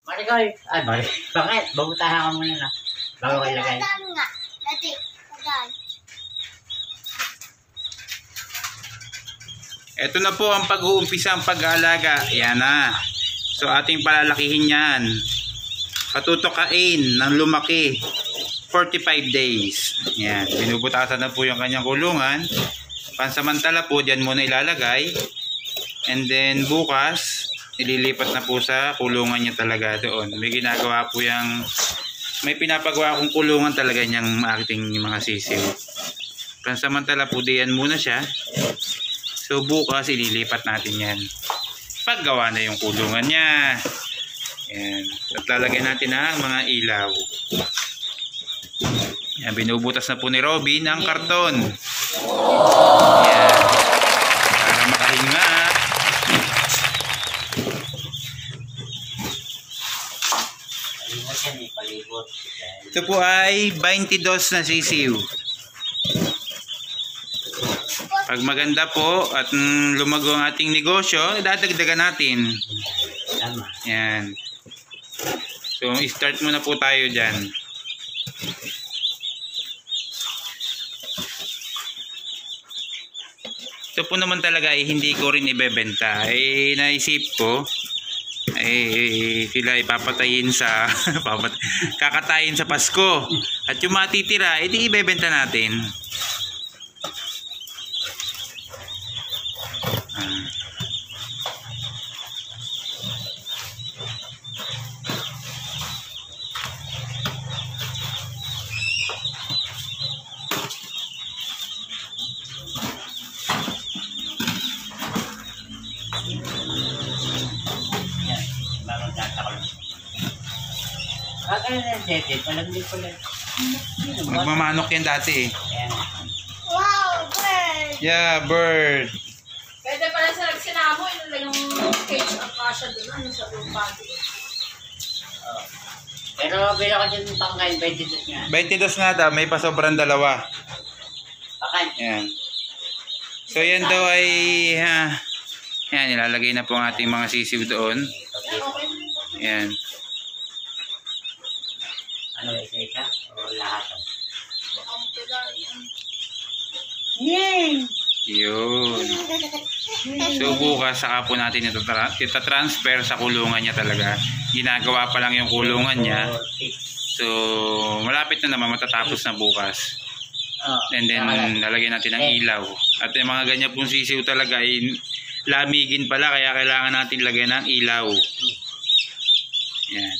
Marikoy. Ay, Marikoy. Bakit? Babutahan ka muna na. Bago ko ilagay. Nga. Dati. Tagaan. Ito na po ang pag-uumpisa ang pag-aalaga. Yan na. So ating palalakihin yan. Patutukain ng lumaki. 45 days. Yan. Binubutasan na po yung kanyang kulungan. Pansamantala po, dyan muna ilalagay. And then bukas, ililipat na po sa kulungan niya talaga doon. May ginagawa po yung, may pinapagawa kong kulungan talaga niyang ating mga sisiw. Pansamantala po, diyan muna siya. So bukas, ililipat natin yan. Paggawa na yung kulungan niya. Yan. At lalagyan natin ang mga ilaw. Yan, binubutas na po ni Robin ang karton. Yan. Para makahinga. Ito po ay 22 na sisiw. Pag maganda po at lumago ang ating negosyo, dadagdagan natin. Yan. So, start muna po tayo dyan. Ito po naman talaga ay hindi ko rin ibebenta. Naisip ko, sila ipapatayin sa, kakatayin sa Pasko. At yung matitira, edi ibebenta natin. Magmamanok yan dati eh. Wow, bird! Yeah, bird. Pwede pala sa nagsinamo, yun yung cage ang kasha doon, ano sa lupa doon. Pero bila ko dyan pangkain, 22 nga. 22 nga daw, may pasobrang dalawa. Pakain. Yan. So yan daw ay, yan, ilalagay na po ang ating mga sisiw doon. Yan. Ano, isa-isa? O lahat? Yay! Yun. So bukas saka po natin ito transfer sa kulungan niya talaga. Ginagawa pa lang yung kulungan niya. So malapit na naman, matatapos na bukas. And then lalagyan natin ng ilaw. At yung mga ganyan pong sisiw talaga ay lamigin pala, kaya kailangan natin lagyan ng ilaw. Yan.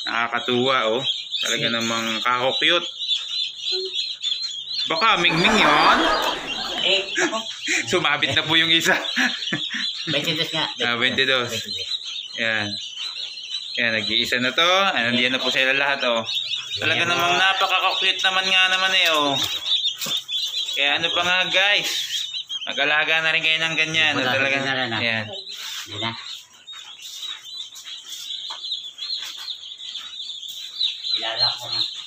Nakakatuwa oh. Talaga namang kako-cute. Baka mingming yun. Sumabit na po yung isa. 22 nga. 22. Yan. Yan, nag-iisa na to. Nandiyan na po sila lahat oh. Talaga namang napaka-cute naman nga naman eh oh. Kaya ano pa nga guys, mag-alaga na rin kayo ng ganyan. Talaga. Yan. Kilala ko na.